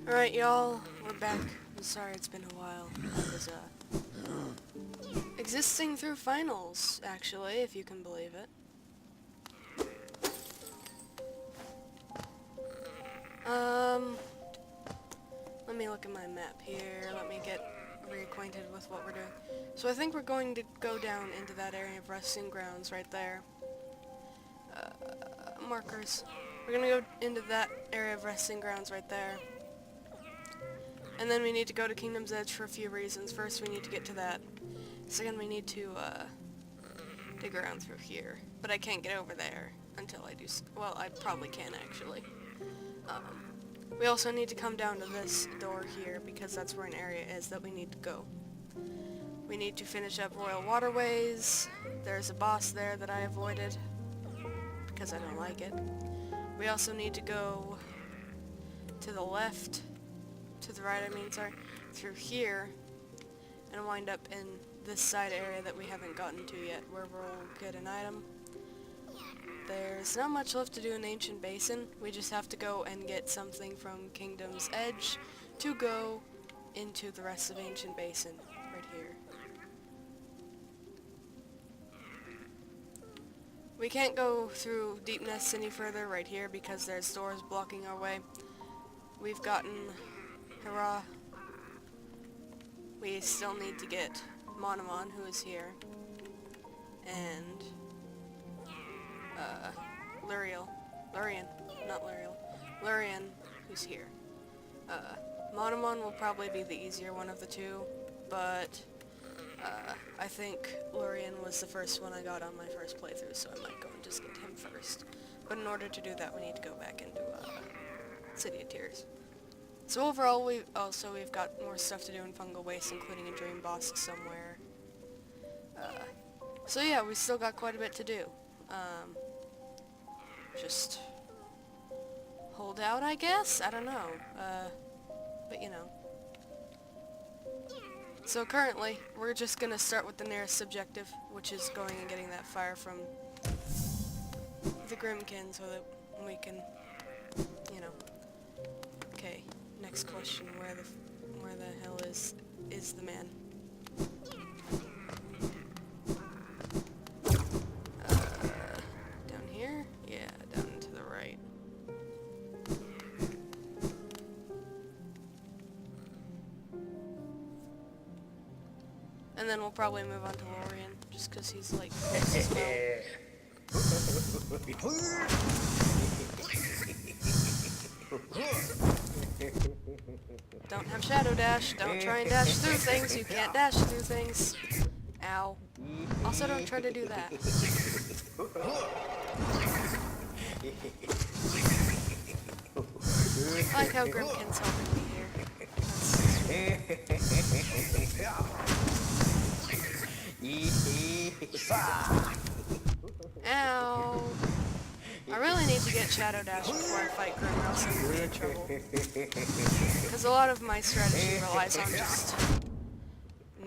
Alright, y'all, we're back. I'm sorry it's been a while. I was, existing through finals, actually, if you can believe it. Let me look at my map here. Let me get reacquainted with what we're doing. So I think we're going to go down into that area of resting grounds right there. Markers. We're gonna go into that area of resting grounds right there. And then we need to go to Kingdom's Edge for a few reasons. First, we need to get to that. Second, we need to, dig around through here. But I can't get over there until I do well, I probably can, actually. We also need to come down to this door here, because that's where an area is that we need to go. We need to finish up Royal Waterways. There's a boss there that I avoided, because I don't like it. We also need to go to the left, to the right, I mean, sorry, through here, and wind up in this side area that we haven't gotten to yet, where we'll get an item. There's not much left to do in Ancient Basin. We just have to go and get something from Kingdom's Edge to go into the rest of Ancient Basin, right here. We can't go through Deep Nests any further right here because there's doors blocking our way. We've gotten Hurrah. We still need to get Monomon, who is here, and Lurian, who's here. Monomon will probably be the easier one of the two, but I think Lurian was the first one I got on my first playthrough, so I might go and just get him first. But in order to do that, we need to go back into City of Tears. So overall, we've got more stuff to do in Fungal Waste, including a dream boss somewhere. So yeah, we still got quite a bit to do. Just hold out, I guess? I don't know. But you know. So currently, we're just gonna start with the nearest objective, which is going and getting that fire from the Grimkin so that we can, you know. Okay, next question, where the hell is the man? Down here? Yeah, down and to the right. And then we'll probably move on to Lurian, just because he's like close as well. Don't have Shadow Dash. Don't try and dash through things. You can't dash through things. Ow. Also, don't try to do that. I like how Grimkin's helping me here. Ow. I really need to get Shadow Dash before I fight Grim, or else I'm gonna be in trouble. Because a lot of my strategy relies on just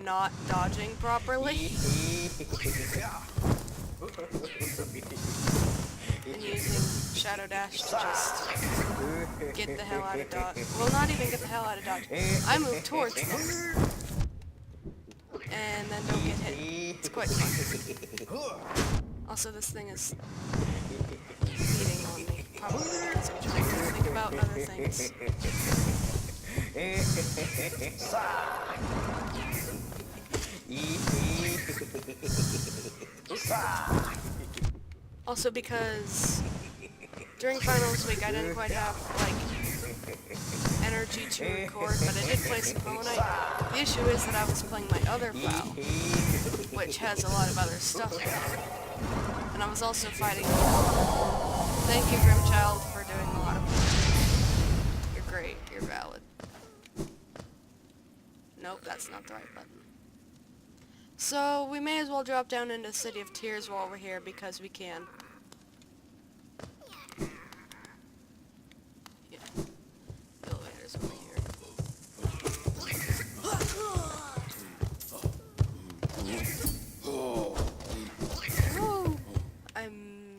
not dodging properly. And using Shadow Dash to just get the hell out of dodge. Well, not even get the hell out of dodge. I move towards them. And then don't get hit. It's quite fun. Also, this thing is beating on me. Probably because I'm trying to think about other things. Also because during finals week I didn't quite have, like, energy to record, but I did play some Hollow Knight. The issue is that I was playing my other file, which has a lot of other stuff in it. And I was also fighting... Thank you, Grimchild, for doing a lot of work. You're great. You're valid. Nope, that's not the right button. So, we may as well drop down into the City of Tears while we're here, because we can. Yeah. The elevator's over here. Oh!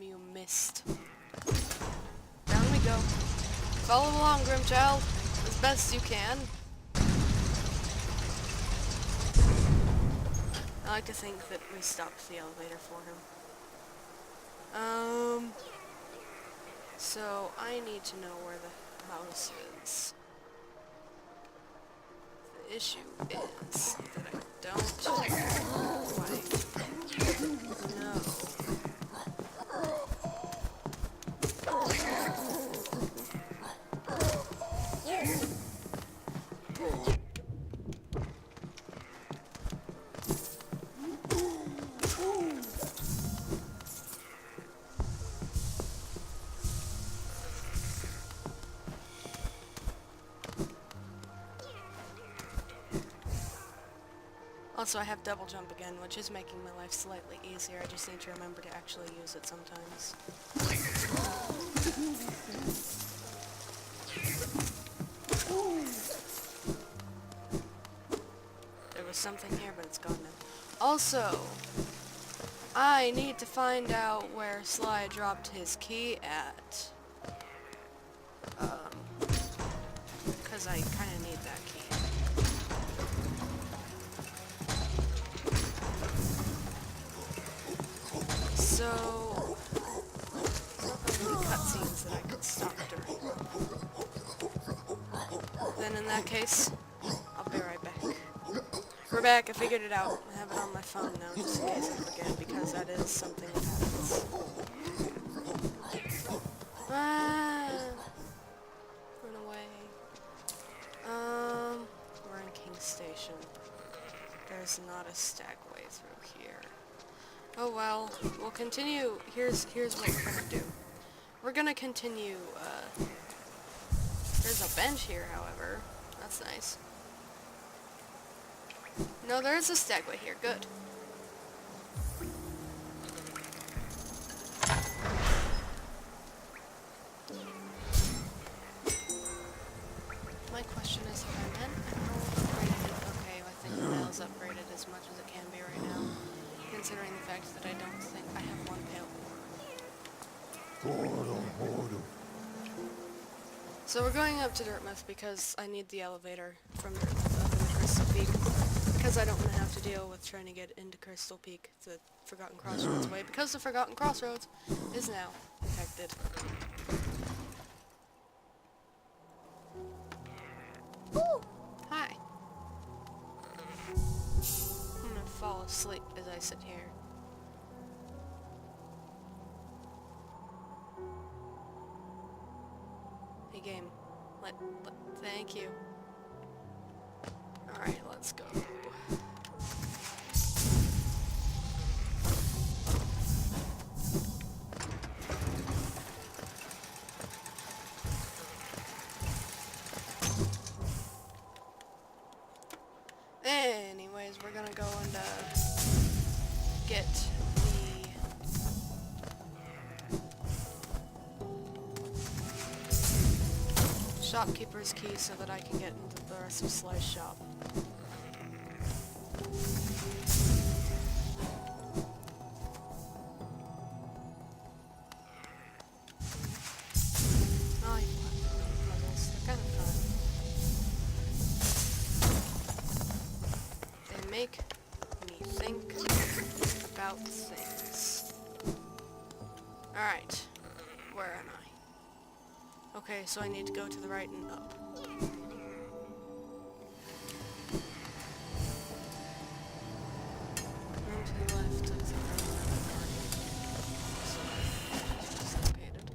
You missed. Down we go. Follow along, Grimchild. This as best you can. I like to think that we stopped the elevator for him. So I need to know where the house is. The issue is that I don't quite know. Also, I have double jump again, which is making my life slightly easier. I just need to remember to actually use it sometimes. There was something here, but it's gone now. Also, I need to find out where Sly dropped his key at. Because I kind of need that key. So, there's not really cutscenes that I could stop during. Then in that case, I'll be right back. We're back, I figured it out. I have it on my phone now, just in case I forget, because that is something that happens. Run away. We're in King Station. There's not a stagway through here. Oh well, we'll continue. Here's what we're gonna do. We're gonna continue, there's a bench here, however. That's nice. No, there is a stagway here. Good. My question is, have I meant how upgraded it? Okay, I think the nail's upgraded as much as it can be right now. Considering the fact that I don't think I have one pale ore. So we're going up to Dirtmouth because I need the elevator from Dirtmouth up into Crystal Peak. Because I don't want to have to deal with trying to get into Crystal Peak, the Forgotten Crossroads way, because the Forgotten Crossroads is now infected. Ooh! Hi. I'm gonna fall asleep as I sit here. Hey game, thank you. Alright, let's go. Anyways, we're gonna go and get the shopkeeper's key so that I can get into the rest of Sly's shop. Oh, you puzzles. They're kind of fun. They make me think about things. Alright. Where am I? Okay, so I need to go to the right and up. Room to the left, I think I'm another target. So, she's located.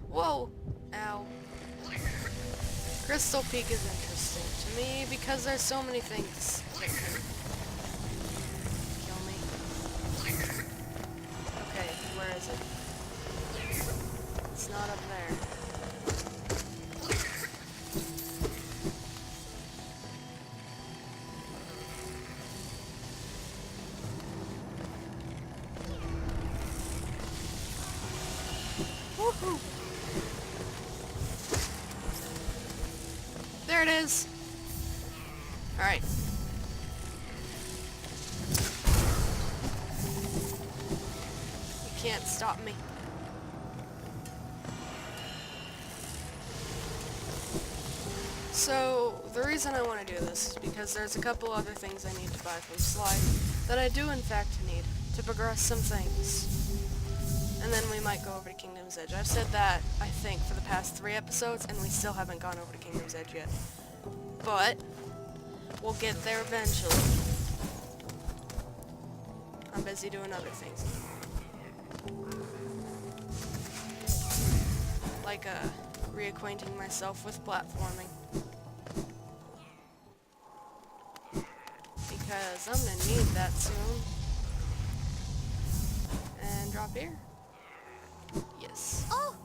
Whoa! Ow. Crystal Peak is interesting to me because there's so many things that can kill me. Okay, where is it? It's not up there. Woohoo! There it is! Alright. You can't stop me. So, the reason I want to do this is because there's a couple other things I need to buy from Sly that I do in fact need to progress some things. And then we might go over to Kingdom's Edge. I've said that, I think, for the past 3 episodes, and we still haven't gone over to Kingdom's Edge yet. But, we'll get there eventually. I'm busy doing other things. Like, reacquainting myself with platforming. Because I'm gonna need that soon. And drop here. Yes. Oh!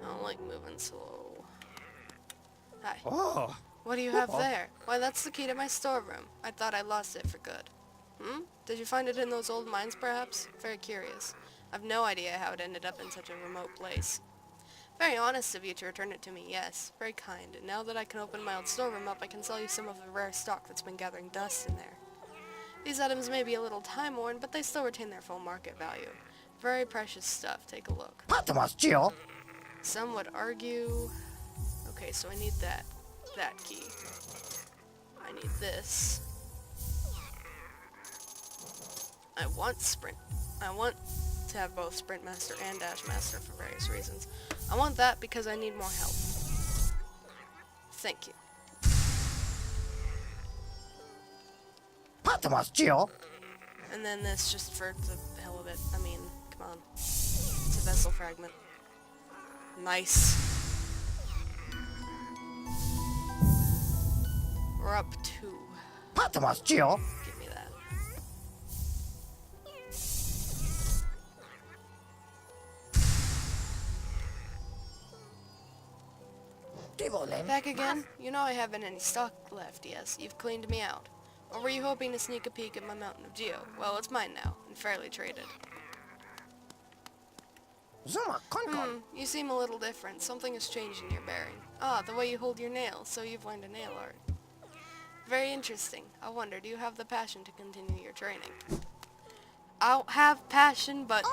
I don't like moving slow. Hi. Oh, What do you have there? Why, that's the key to my storeroom. I thought I lost it for good. Did you find it in those old mines, perhaps? Very curious. I've no idea how it ended up in such a remote place. Very honest of you to return it to me, yes. Very kind. And now that I can open my old storeroom up, I can sell you some of the rare stock that's been gathering dust in there. These items may be a little time-worn, but they still retain their full market value. Very precious stuff. Take a look. Some would argue... Okay, so I need that key. I need this. I want to have both Sprint Master and Dash Master for various reasons. I want that because I need more health. Thank you. And then this just for the hell of it. I mean, come on. It's a vessel fragment. Nice. We're up 2. Give me that. Back again? You know I haven't any stock left, yes. You've cleaned me out. Or were you hoping to sneak a peek at my Mountain of Geo? Well, it's mine now, and fairly traded. You seem a little different. Something has changed in your bearing. Ah, the way you hold your nails, so you've learned a nail art. Very interesting. I wonder, do you have the passion to continue your training? I don't have passion, but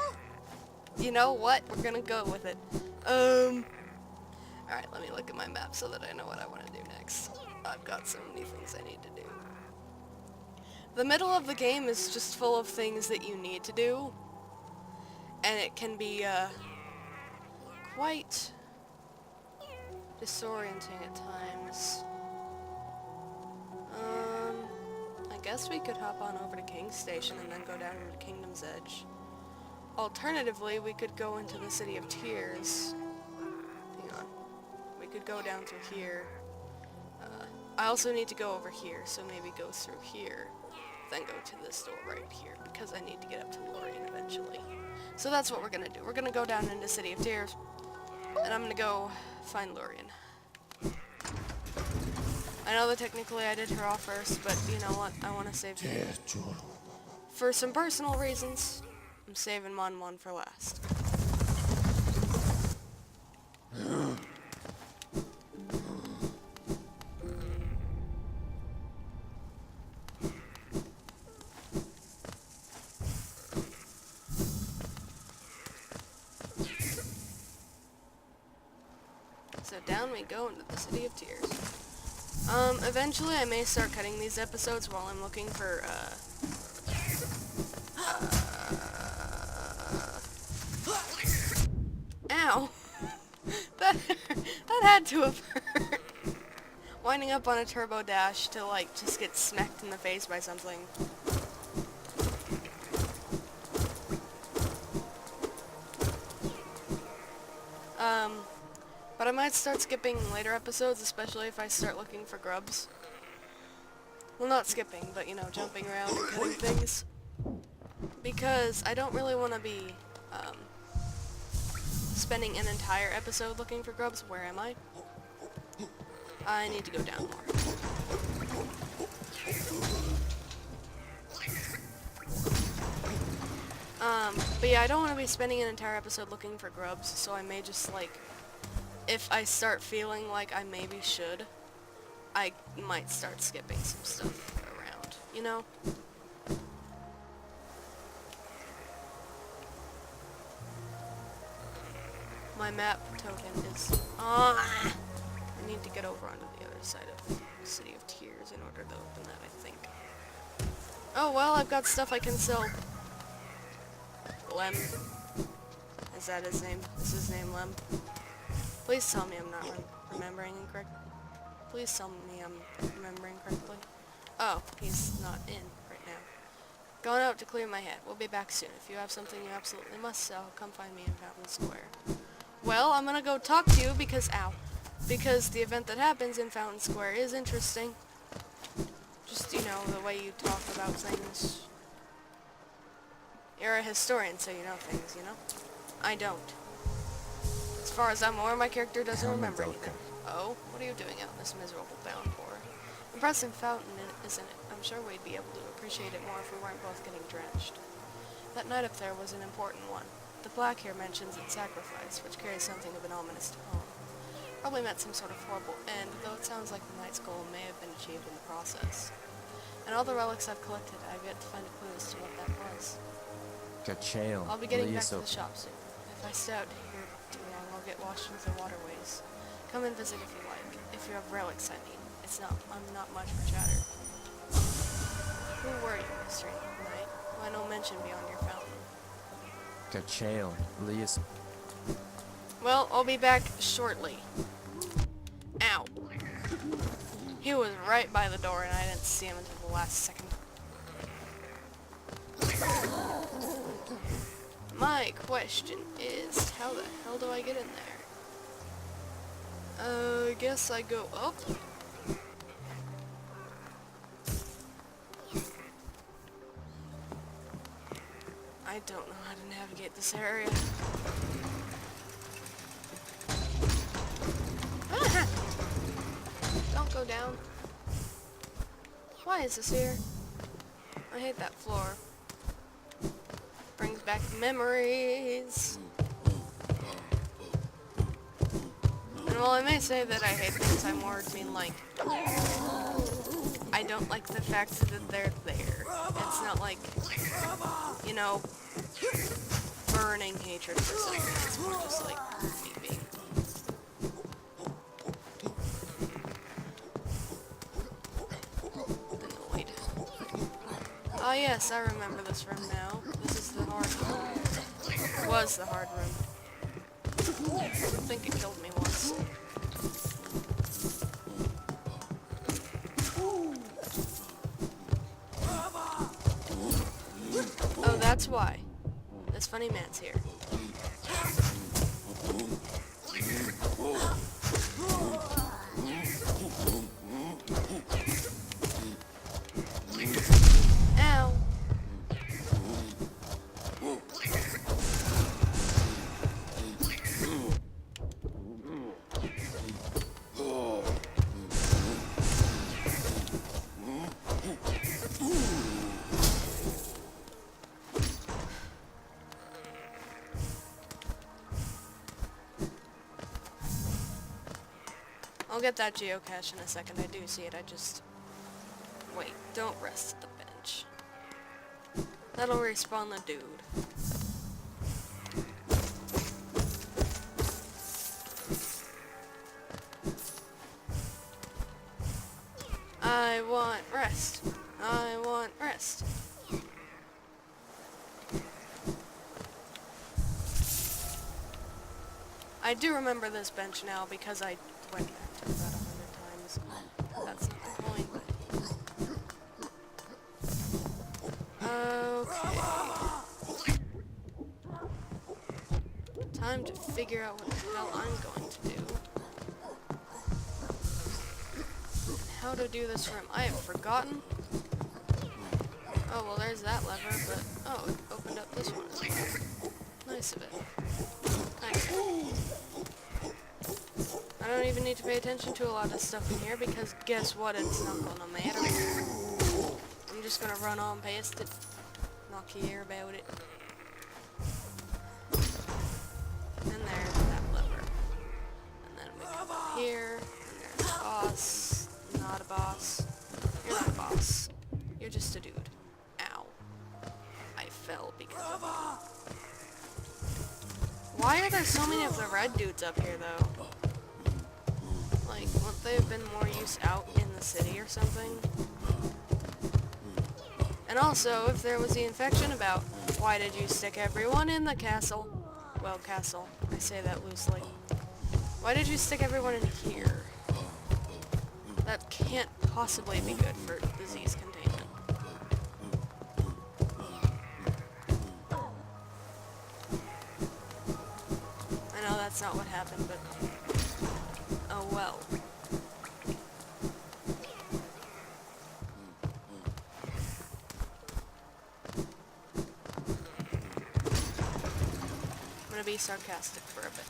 you know what? We're gonna go with it. Alright, let me look at my map so that I know what I want to do next. I've got so many things I need to do. The middle of the game is just full of things that you need to do. And it can be, quite disorienting at times. I guess we could hop on over to King's Station and then go down to Kingdom's Edge. Alternatively, we could go into the City of Tears. Hang on. We could go down through here. I also need to go over here, so maybe go through here, then go to this door right here, because I need to get up to Lorien eventually. So that's what we're gonna do. We're gonna go down into City of Tears, and I'm gonna go find Lorien. I know that technically I did her off first, but you know what? I want to save her. For some personal reasons, I'm saving Mon Mon for last. So down we go into the City of Tears. Eventually I may start cutting these episodes while I'm looking for, Ow! that had to have hurt. Winding up on a turbo dash to, like, just get smacked in the face by something. But I might start skipping later episodes, especially if I start looking for grubs. Well, not skipping, but, you know, jumping around and cutting things. Because I don't really want to be, spending an entire episode looking for grubs. Where am I? I need to go down more. But yeah, I don't want to be spending an entire episode looking for grubs, so I may just, like, if I start feeling like I maybe should, I might start skipping some stuff around, you know? my map token is... I need to get over onto the other side of the City of Tears in order to open that, I think. Oh, well, I've got stuff I can sell. Lem. Is that his name? Is his name Lem? Please tell me I'm not remembering incorrectly. Please tell me I'm remembering correctly. Oh, he's not in right now. Going out to clear my head. We'll be back soon. If you have something you absolutely must sell, come find me in Fountain Square. Well, I'm gonna go talk to you because, because the event that happens in Fountain Square is interesting. Just, you know, the way you talk about things. You're a historian, so you know things, you know? I don't. As far as I'm aware, my character doesn't remember anything. Oh, what are you doing out in this miserable downpour? Impressive fountain, isn't it? I'm sure we'd be able to appreciate it more if we weren't both getting drenched. That night up there was an important one. The plaque here mentions its sacrifice, which carries something of an ominous tone. Probably meant some sort of horrible end, though it sounds like the knight's goal may have been achieved in the process. And all the relics I've collected, I've yet to find a clue as to what that was. I'll be getting back to the shop soon. If I stay out here too long, I'll get washed into the waterways. Come and visit if you like. If you have relics, I mean. I'm not much for chatter. Who were you, Mr. Knight? Why no mention beyond your fountain? Well, I'll be back shortly. Ow. He was right by the door and I didn't see him until the last second. My question is, how the hell do I get in there? I guess I go up. I don't know how to navigate this area. Ah! Don't go down. Why is this here? I hate that floor. Brings back memories. And while I may say that I hate things, I more mean like I don't like the fact that they're there. It's not like, you know, burning hatred for something. It's more just like me being annoyed. Oh yes, I remember this room now. This is the hard room. It was the hard room. I think it killed me once. Oh, that's why. This funny man's here. Ow. I'll get that geocache in a second. I do see it. I just... Wait, don't rest at the bench. That'll respawn the dude. I want rest. I want rest. I do remember this bench now because I went back to it about 100 times. That's not the point. Okay. Time to figure out what the hell I'm going to do. And how to do this room. I have forgotten. Oh, well, there's that lever, but... Oh, it opened up this one as well. Nice of it. Thanks. I don't even need to pay attention to a lot of stuff in here because guess what? It's not gonna matter. I'm just gonna run on past it. Not care about it. And there's that lever. And then we come up here. And there's a boss. Not a boss. You're not a boss. You're just a dude. Ow. I fell because of it. Why are there there's so many of the red dudes up here, though? Like, wouldn't they have been more use out in the city or something? And also, if there was the infection about, why did you stick everyone in the castle? Well, castle. I say that loosely. Why did you stick everyone in here? That can't possibly be good for disease containment. I know that's not what happened, but... oh well. I'm gonna be sarcastic for a bit.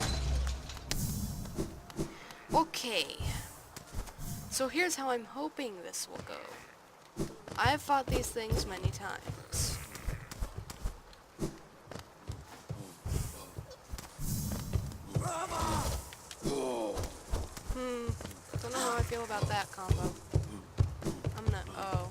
Okay. So here's how I'm hoping this will go. I've fought these things many times. Don't know how I feel about that combo. I'm gonna... oh.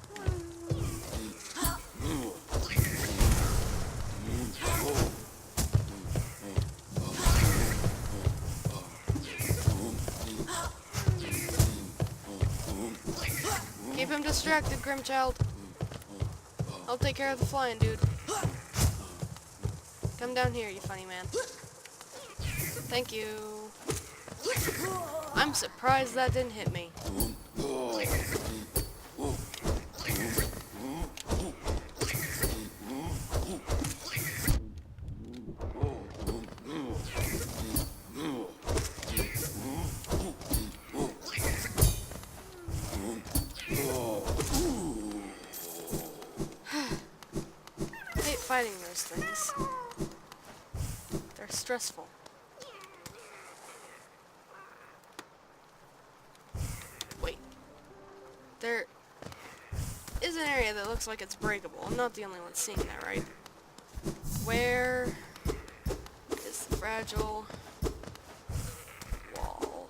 Keep him distracted, Grimchild. I'll take care of the flying dude. Come down here, you funny man. Thank you. I'm surprised that didn't hit me. Fighting those things. They're stressful. Wait. There is an area that looks like it's breakable. I'm not the only one seeing that, right? Where is the fragile wall?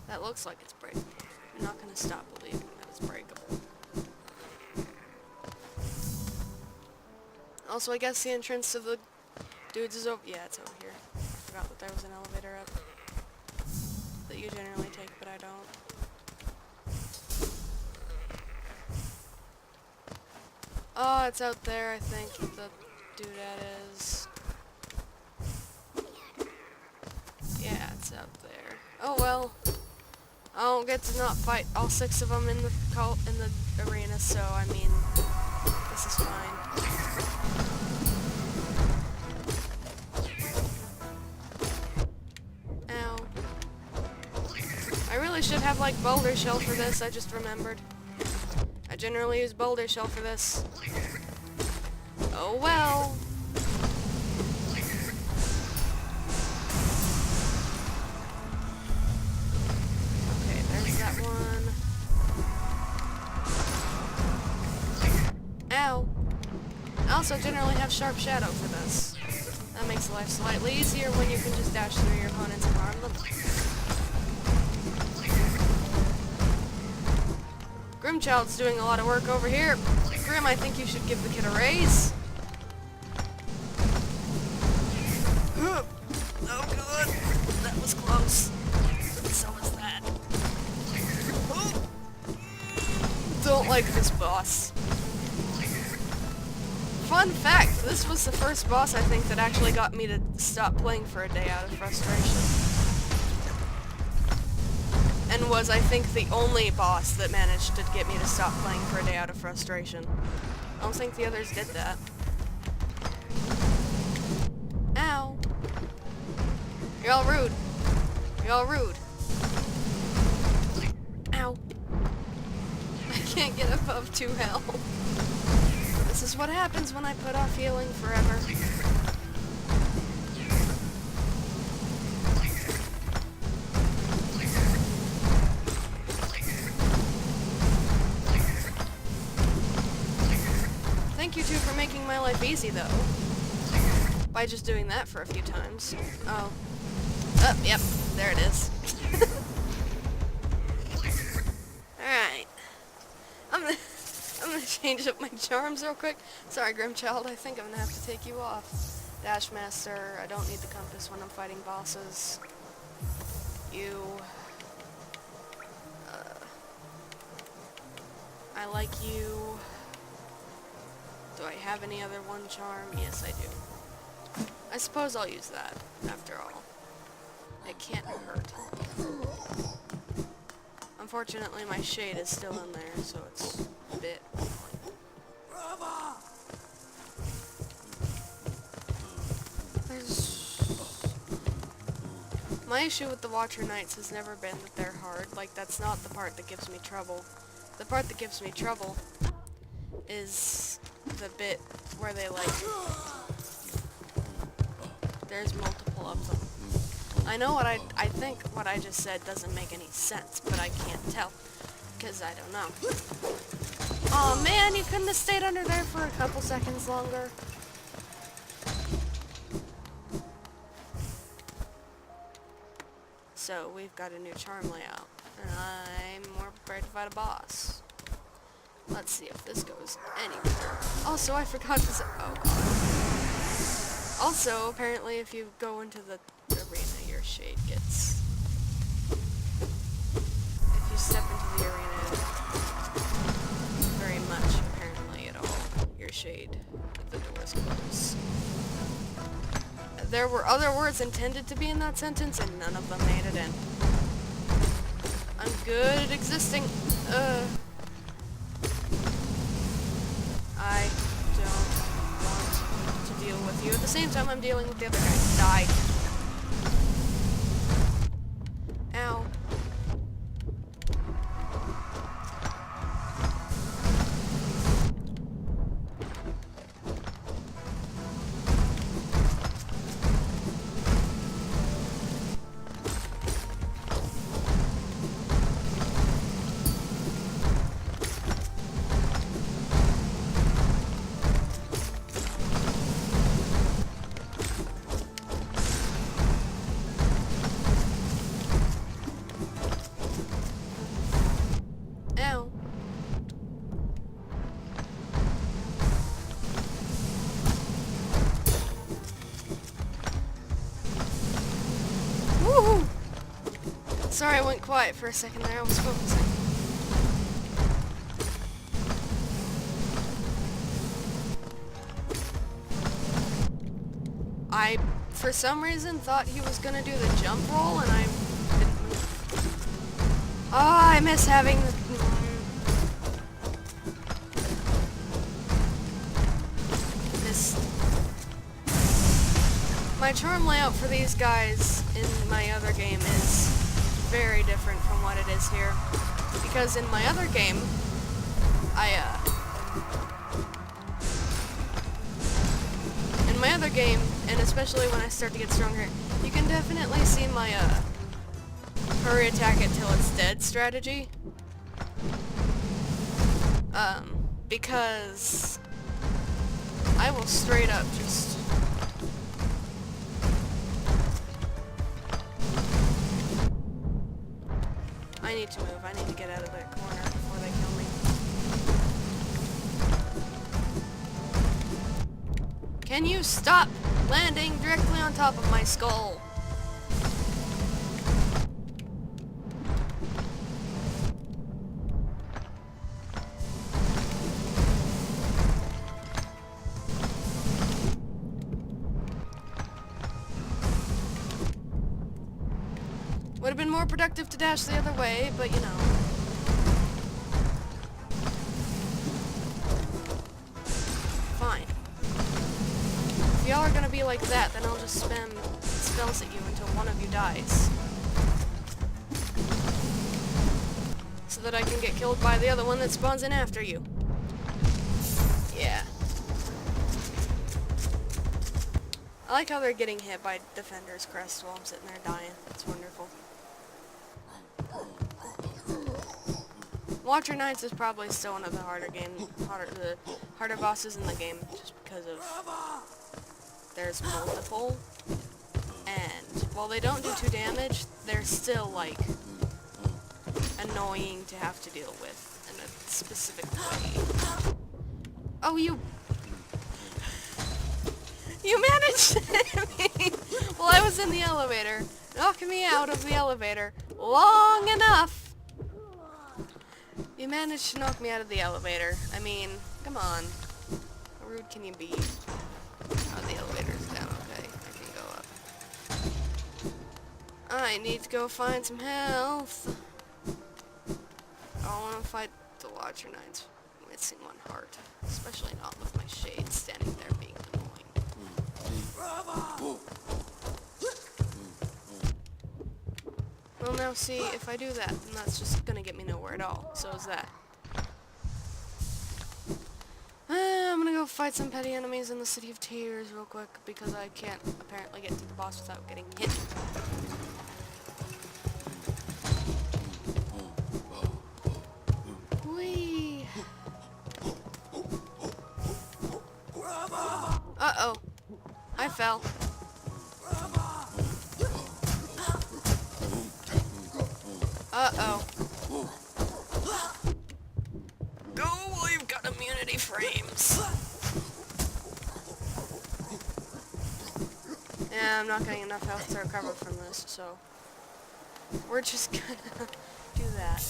That looks like it's breakable. I'm not gonna stop believing that it's breakable. Also, I guess the entrance to the dudes is over. Yeah, it's over here. I forgot that there was an elevator up that you generally take, but I don't. Oh, it's out there, I think, the doodad is. Yeah, it's out there. Oh well. I don't get to not fight all 6 of them in the arena, so I mean, this is fine. Ow. I really should have like boulder shell for this, I just remembered. I generally use boulder shell for this. Oh well. That one. Ow. I also generally have sharp shadow for this. That makes life slightly easier when you can just dash through your opponents and harm them. Grimchild's doing a lot of work over here. Grim, I think you should give the kid a raise. Oh god, that was close. So was that. Don't like this boss. Fun fact, this was the first boss I think that actually got me to stop playing for a day out of frustration. And was, I think, the only boss that managed to get me to stop playing for a day out of frustration. I don't think the others did that. Ow. You're all rude. You're all rude. Ow. I can't get above 2 health. This is what happens when I put off healing forever. Thank you two for making my life easy, though. By just doing that for a few times. Oh. Oh, yep. There it is. Alright. I'm gonna change up my charms real quick. Sorry, Grimchild, I think I'm gonna have to take you off. Dash Master, I don't need the compass when I'm fighting bosses. You... I like you. Do I have any other one charm? Yes, I do. I suppose I'll use that, after all. It can't hurt. Unfortunately, my shade is still in there, so it's a bit annoying. My issue with the Watcher Knights has never been that they're hard. Like, that's not the part that gives me trouble. The part that gives me trouble is the bit where they, like... There's multiple of them. I know what I think what I just said doesn't make any sense, but I can't tell, because I don't know. Aw, man, you couldn't have stayed under there for a couple seconds longer. So, we've got a new charm layout, and I'm more prepared to fight a boss. Let's see if this goes any better. Also, I forgot to say... Oh, God. Also, apparently, if you go into the arena, your shade gets... If you step into the arena, very much, apparently, at all, your shade, the doors close. There were other words intended to be in that sentence, and none of them made it in. I'm good at existing. I don't want to deal with you. At the same time, I'm dealing with the other guy. Die. Ow. Woohoo! Sorry, I went quiet for a second there. I was focusing. I, for some reason, thought he was gonna do the jump roll, and I didn't move. Oh, I miss having the... My charm layout for these guys in my other game is very different from what it is here. Because in my other game, and especially when I start to get stronger, you can definitely see my, hurry attack it till it's dead strategy. Because I will straight up just... I need to move. I need to get out of that corner before they kill me. Can you stop landing directly on top of my skull? Would have been more productive to dash the other way, but you know. Fine. If y'all are gonna be like that, then I'll just spam spells at you until one of you dies. So that I can get killed by the other one that spawns in after you. Yeah. I like how they're getting hit by Defender's Crest while I'm sitting there dying. It's wonderful. Watcher Knights is probably still one of the harder bosses in the game, just because of there's multiple, and while they don't do 2 damage, they're still like annoying to have to deal with in a specific way. Oh, you managed to hit me while I was in the elevator, knocking me out of the elevator long enough. You managed to knock me out of the elevator. I mean, come on. How rude can you be? Oh, the elevator's down. Okay, I can go up. I need to go find some health. I don't want to fight the Watcher Knights missing one heart. Especially not with my shade standing there being annoying. Well, now see, if I do that, then that's just gonna get me nowhere at all. So is that. I'm gonna go fight some petty enemies in the City of Tears real quick, because I can't apparently get to the boss without getting hit. Whee! Uh-oh. I fell. Uh-oh. Go while you've got immunity frames. Yeah, I'm not getting enough health to recover from this, so we're just gonna do that.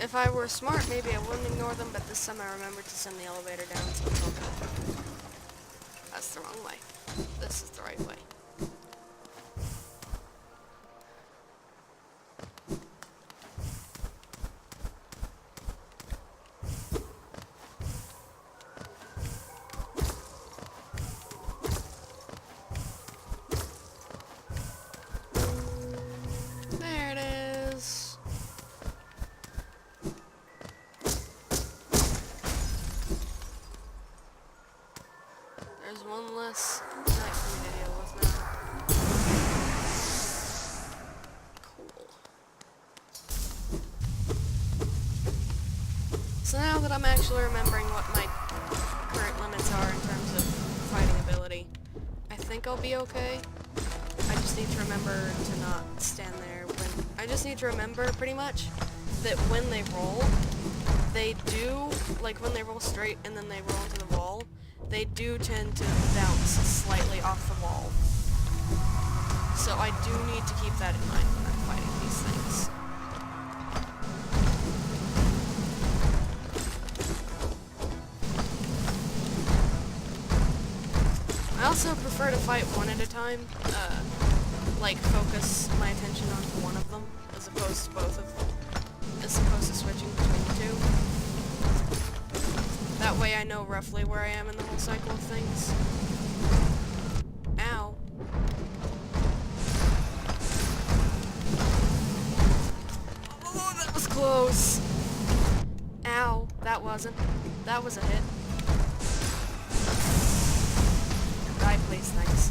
If I were smart, maybe I wouldn't ignore them, but this time I remembered to send the elevator down, so it's all good. That's the wrong way. This is the right way. There it is. There's one less night for me to deal with now. Cool. So now that I'm actually remembering what my current limits are in terms of fighting ability, I think I'll be okay. I just need to remember to not stand there when... I just need to remember, pretty much, that when they roll, they do, like when they roll straight and then they roll into the wall, they do tend to bounce slightly off the wall. So I do need to keep that in mind when I'm fighting these things. I also prefer to fight one at a time, like focus my attention onto one of them, as opposed to both of them, as opposed to switching between the two. That way I know roughly where I am in the whole cycle of things. Ow. Oh, that was close. Ow, that wasn't. That was a hit. Die, please, thanks.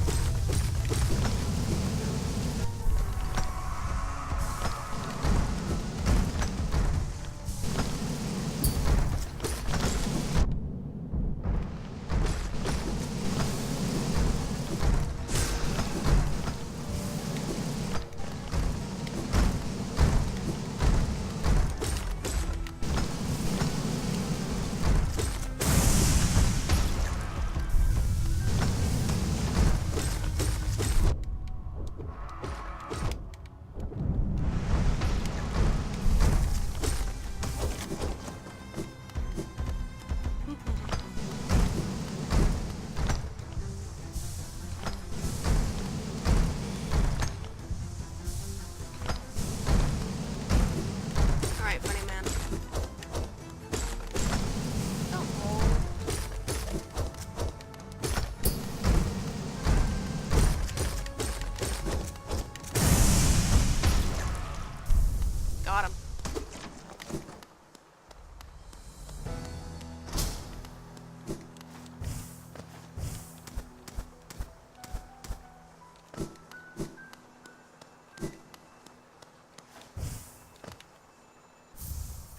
Got him.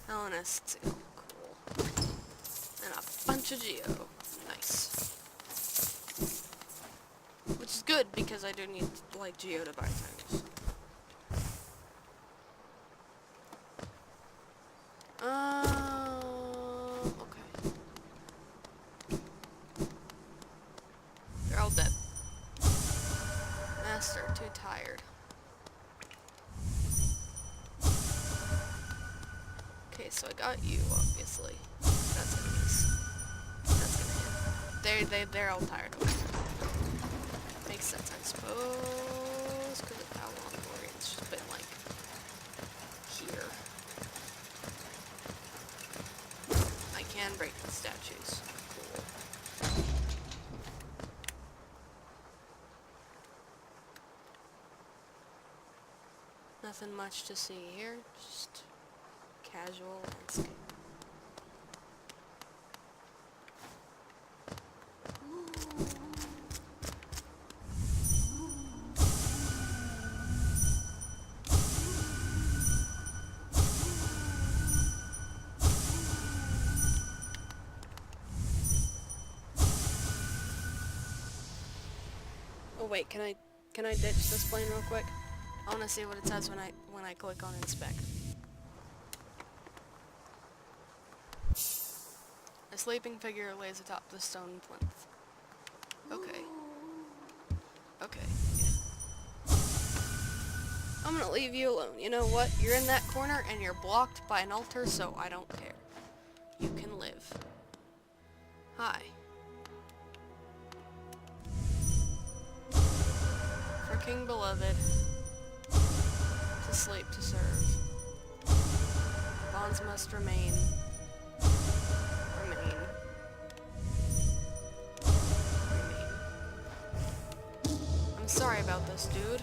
Hellenist, cool. And a bunch bunch of geo. Nice. Which is good, because I do need, like, geo to buy things. Okay. They're all dead. Master, too tired. Okay, so I got you, obviously. That's gonna miss. That's gonna hit. They're all tired. Okay. Makes sense, I suppose, because of how long Lorian's just been, like, here. I can break the statues. Cool. Nothing much to see here, just casual landscape. Oh wait, can I ditch this plane real quick? I want to see what it says when I click on inspect. A sleeping figure lays atop the stone plinth. Okay. Okay, yeah. I'm gonna leave you alone. You know what? You're in that corner and you're blocked by an altar, so I don't care. You can live. Hi. For King Beloved, to sleep to serve. Bonds must remain. Remain. I'm sorry about this, dude.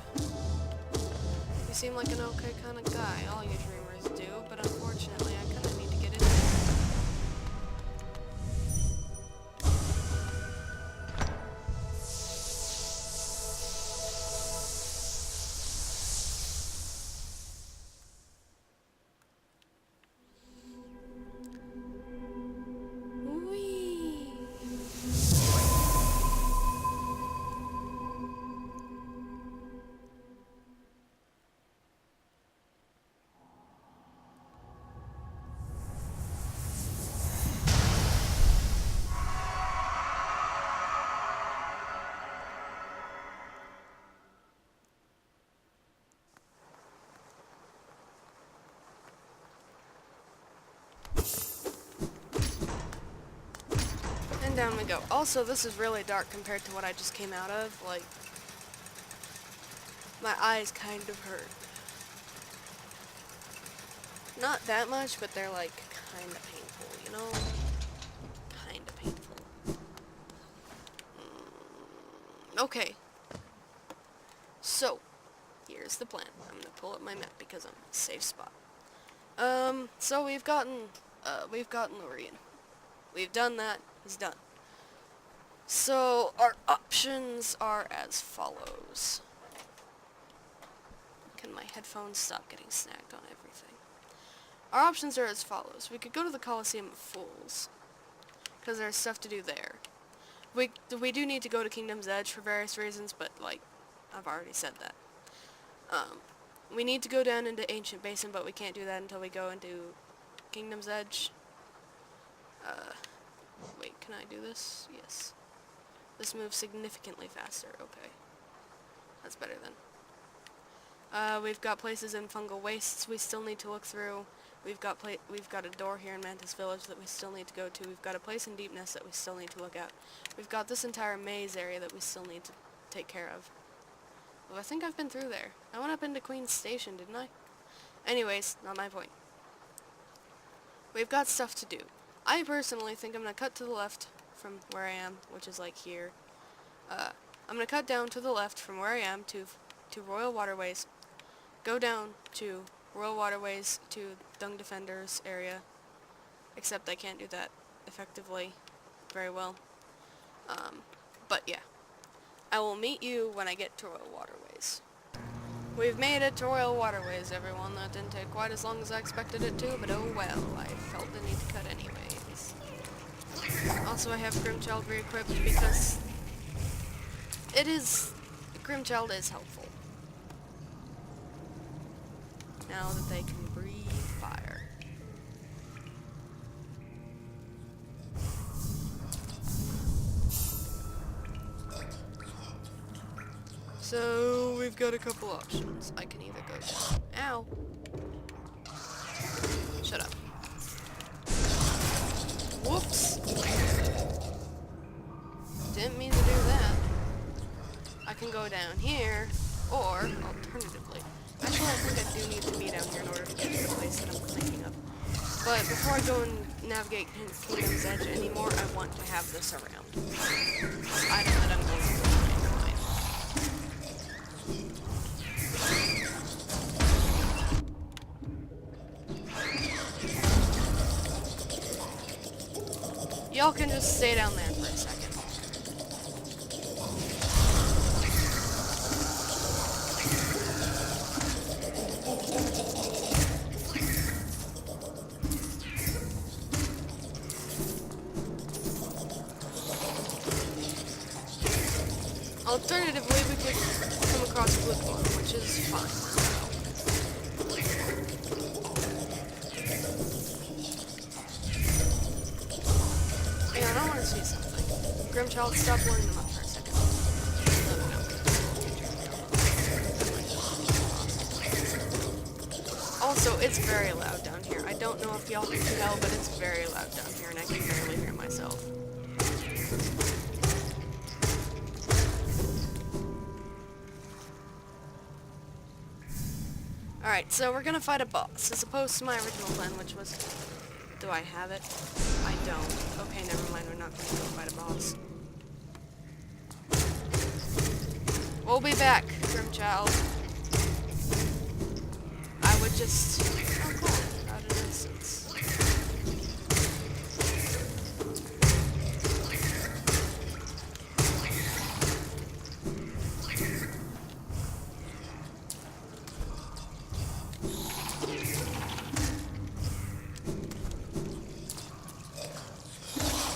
You seem like an okay kind of guy. All you dreamers do, but unfortunately I kind of need to get into it. And down we go. Also, this is really dark compared to what I just came out of. Like, my eyes kind of hurt. Not that much, but they're like kind of painful, you know? Kind of painful. Okay. So, here's the plan. I'm gonna pull up my map because I'm in a safe spot. So we've gotten Lorien. We've done that. It's done. So, our options are as follows. Can my headphones stop getting snagged on everything? Our options are as follows. We could go to the Coliseum of Fools, because there's stuff to do there. We do need to go to Kingdom's Edge for various reasons, but, like, I've already said that. We need to go down into Ancient Basin, but we can't do that until we go into Kingdom's Edge. Wait, can I do this? Yes. This moves significantly faster. Okay. That's better then. We've got places in Fungal Wastes we still need to look through. We've got a door here in Mantis Village that we still need to go to. We've got a place in Deepness that we still need to look at. We've got this entire maze area that we still need to take care of. Well, I think I've been through there. I went up into Queen's Station, didn't I? Anyways, not my point. We've got stuff to do. I personally think I'm gonna cut to the left from where I am, which is like here. I'm gonna cut down to the left from where I am to Royal Waterways. Go down to Royal Waterways to Dung Defenders area. Except I can't do that effectively very well. But yeah. I will meet you when I get to Royal Waterways. We've made it to Royal Waterways, everyone. That didn't take quite as long as I expected it to, but oh well. I felt the need to cut anyways. Also, I have Grimchild re-equipped because Grimchild is helpful. Now that they can breathe fire. So, we've got a couple options. I can either go down. Ow! Shut up. Whoops! Didn't mean to do that. I can go down here, or, alternatively, actually I think I do need to be down here in order to get to the place that I'm thinking of. But before I go and navigate Kingdom's Edge anymore, I want to have this around. This item that I'm going to find. Y'all can just stay down there for a second. Alternatively, we could come across a blue one, which is fine. Hang on, I want to see something. Grimchild, stop blowing them up for a second. Also, it's very loud down here. I don't know if y'all can tell, but it's very loud down here, and I can barely hear myself. Alright, so we're gonna fight a boss, as opposed to my original plan, which was... Do I have it? I don't. Okay, never mind, we're not gonna go fight a boss. We'll be back, Grimchild. I would just... Oh, cool. Out of innocence.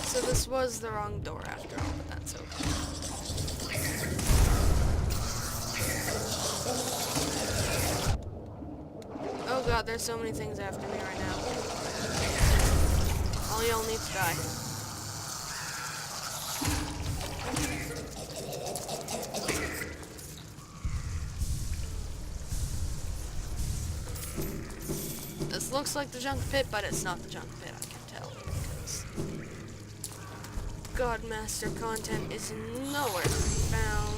So this was the wrong door after all, but that's okay. Oh god, there's so many things after me right now. All y'all need to die. This looks like the junk pit, but it's not the junk pit, I can tell. Because Godmaster content is nowhere to be found.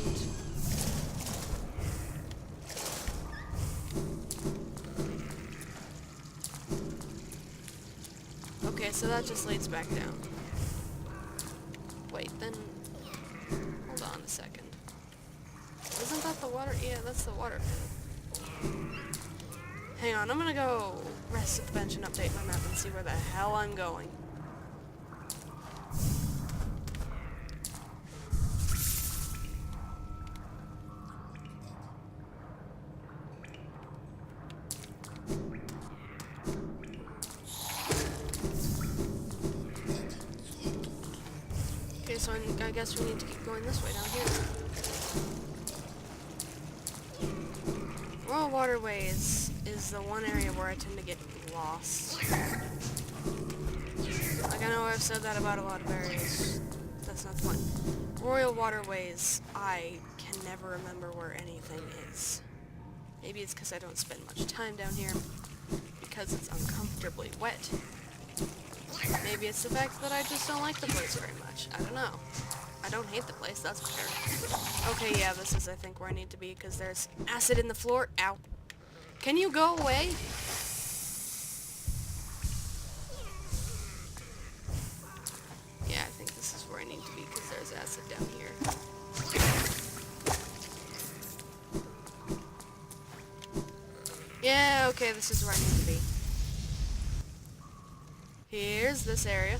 Okay, so that just leads back down. Wait, then... Hold on a second. Isn't that the water? Yeah, that's the water pit. Hang on, I'm gonna go rest at the bench and update my map and see where the hell I'm going. Okay, so I guess we need to keep going this way down here. Royal Waterways is the one area where I tend to get lost. Like, I know I've said that about a lot of areas. That's not the point. Royal Waterways, I can never remember where anything is. Maybe it's because I don't spend much time down here, because it's uncomfortably wet. Maybe it's the fact that I just don't like the place very much. I don't know. I don't hate the place, that's better. Okay, yeah, this is, I think, where I need to be, because there's acid in the floor. Ow. Can you go away? Yeah, I think this is where I need to be, because there's acid down here. Yeah, okay, this is where I need to be. Here's this area.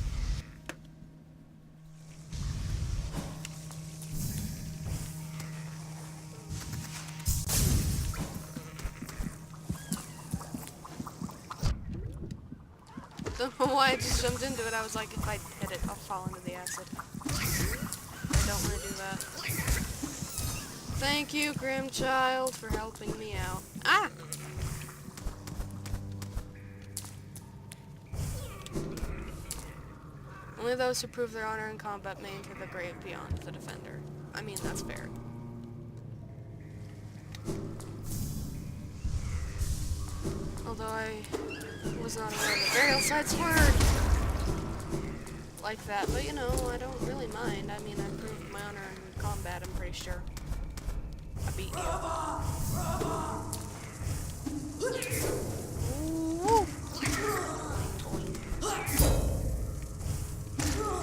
Don't know why I just jumped into it. I was like, if I hit I'll fall into the acid. I don't want to do that. Thank you, Grim Child, for helping me out. Ah! Only those who prove their honor in combat may enter the grave beyond the defender. I mean, that's fair. Although I was not aware of the burial site's word like that, but you know, I don't really mind. I mean, I proved my honor in combat, I'm pretty sure. I beat you. Ooh.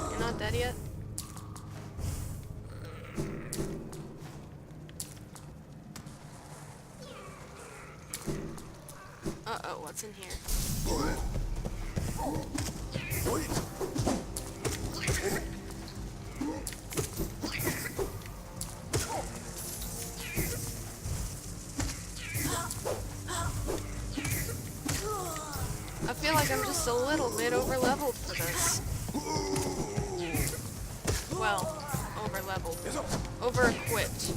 You're not dead yet? Uh-oh, what's in here? I feel like I'm just a little bit over-leveled for this. Well, over-leveled. Over-equipped.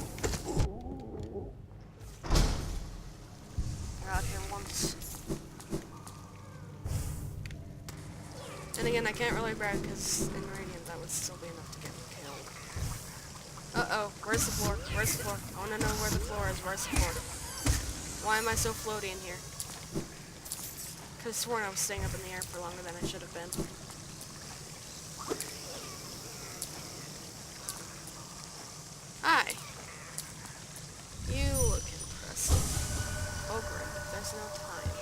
We're out here once. And again, I can't really brag because in Radiant that would still be enough to get me killed. Uh-oh, where's the floor? Where's the floor? I wanna know where the floor is. Where's the floor? Why am I so floaty in here? Could've sworn I was staying up in the air for longer than I should have been. Hi. You look impressive. Oh great, there's no time.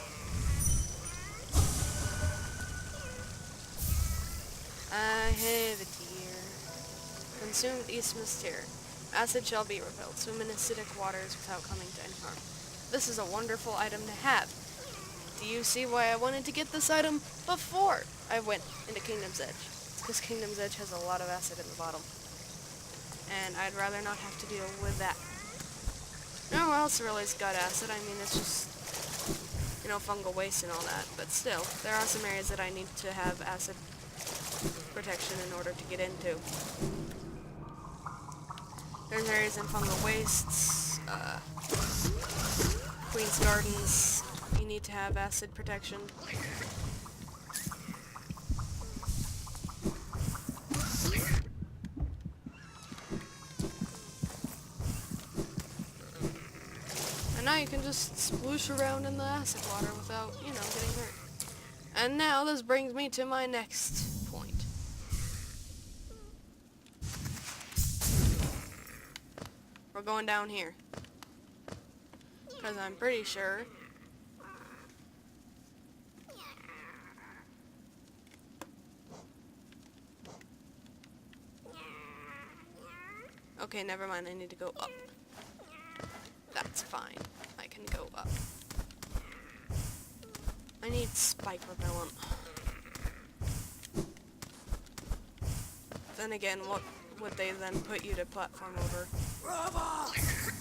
I have a tear. Consumed Eastman's tear. Acid shall be repelled. Swim in acidic waters without coming to any harm. This is a wonderful item to have. Do you see why I wanted to get this item before I went into Kingdom's Edge? It's because Kingdom's Edge has a lot of acid in the bottom. And I'd rather not have to deal with that. Nowhere else really's got acid. I mean, it's just, you know, fungal waste and all that. But still, there are some areas that I need to have acid protection in order to get into. There's areas in fungal wastes, Queen's Gardens. You need to have acid protection. And now you can just sploosh around in the acid water without, you know, getting hurt. And now this brings me to my next point. We're going down here. Because I'm pretty sure okay, never mind, I need to go up. That's fine. I can go up. I need spike repellent. Then again, what would they then put you to platform over?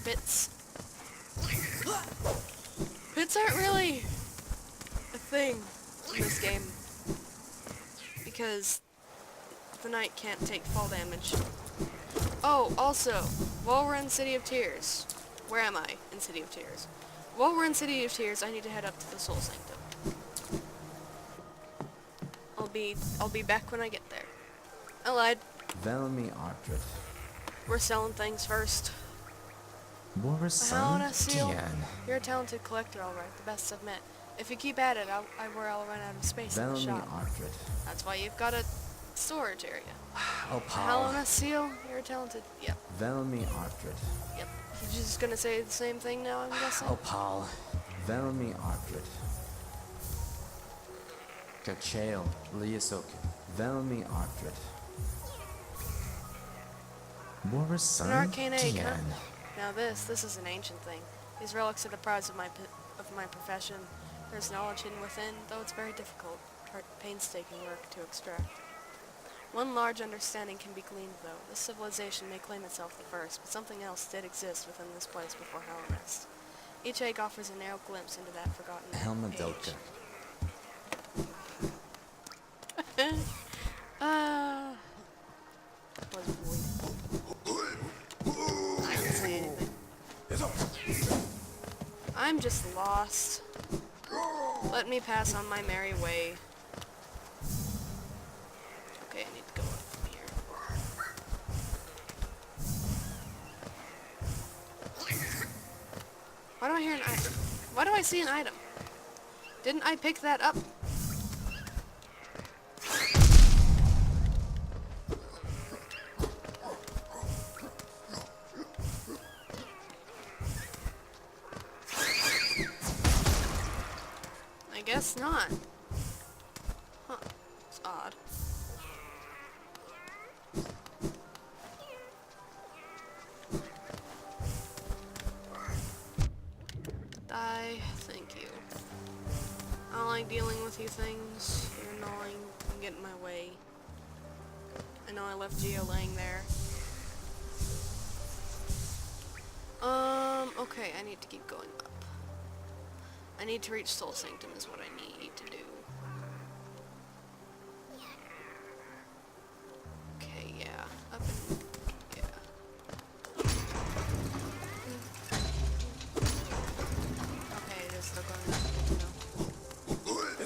Pits. Pits aren't really a thing in this game. Because the knight can't take fall damage. Oh, also, while we're in City of Tears, where am I in City of Tears? While we're in City of Tears, I need to head up to the Soul Sanctum. I'll be back when I get there. I lied. We're selling things first. Helena Seal, you're a talented collector, alright, the best I've met. If you keep at it, I'll run out of space in the shop. That's why you've got a storage area. Helena Seal, you're talented. Yep. Yep. You're just gonna say the same thing now, I'm guessing? Opal. Velmi Ardred. Kachael Liasok. Velmi Ardred. An arcane egg, huh? Now this is an ancient thing. These relics are the prize of my profession. There's knowledge hidden within, though it's very difficult, painstaking work to extract. One large understanding can be gleaned, though. This civilization may claim itself the first, but something else did exist within this place before Hellenist. Each egg offers a narrow glimpse into that forgotten age. I'm just lost. Let me pass on my merry way. Okay, I need to go up from here. Why do I hear an item? Why do I see an item? Didn't I pick that up? I guess not. Huh. It's odd. Die. Thank you. I don't like dealing with you things. You're annoying. You get in my way. I know I left Geo laying there. Okay, I need to keep going up. I need to reach Soul Sanctum is what I need to do. Okay, yeah. Up and... yeah. Okay, it is still going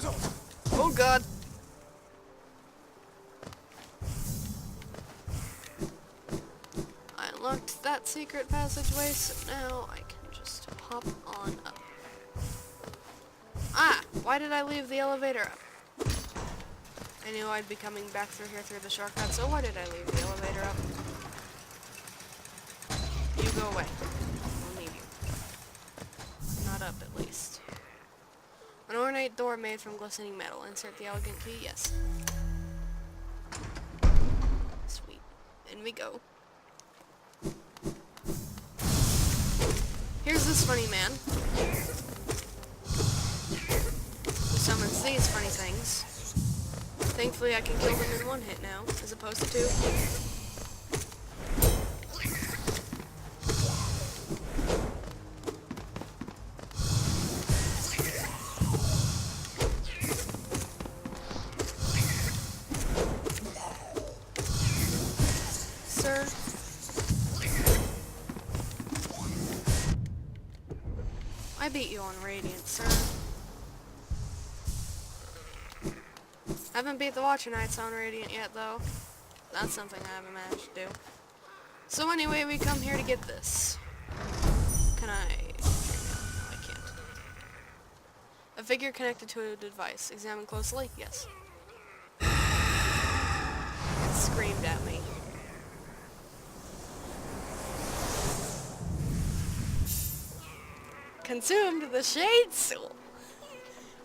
up. Oh god! I unlocked that secret passageway, so now I can just hop on up. Ah! Why did I leave the elevator up? I knew I'd be coming back through here through the shortcut, so why did I leave the elevator up? You go away. I'll need you. Not up, at least. An ornate door made from glistening metal. Insert the elegant key. Yes. Sweet. In we go. Here's this funny man. Who summons these funny things. Thankfully I can kill them in one hit now, as opposed to two. Sir? I beat you on Radiant, sir. I haven't beat the Watcher Knights on Radiant yet, though. That's something I haven't managed to do. So anyway, we come here to get this. Can I... no, I can't. A figure connected to a device. Examine closely? Yes. It screamed at me. Consumed the Shade Soul.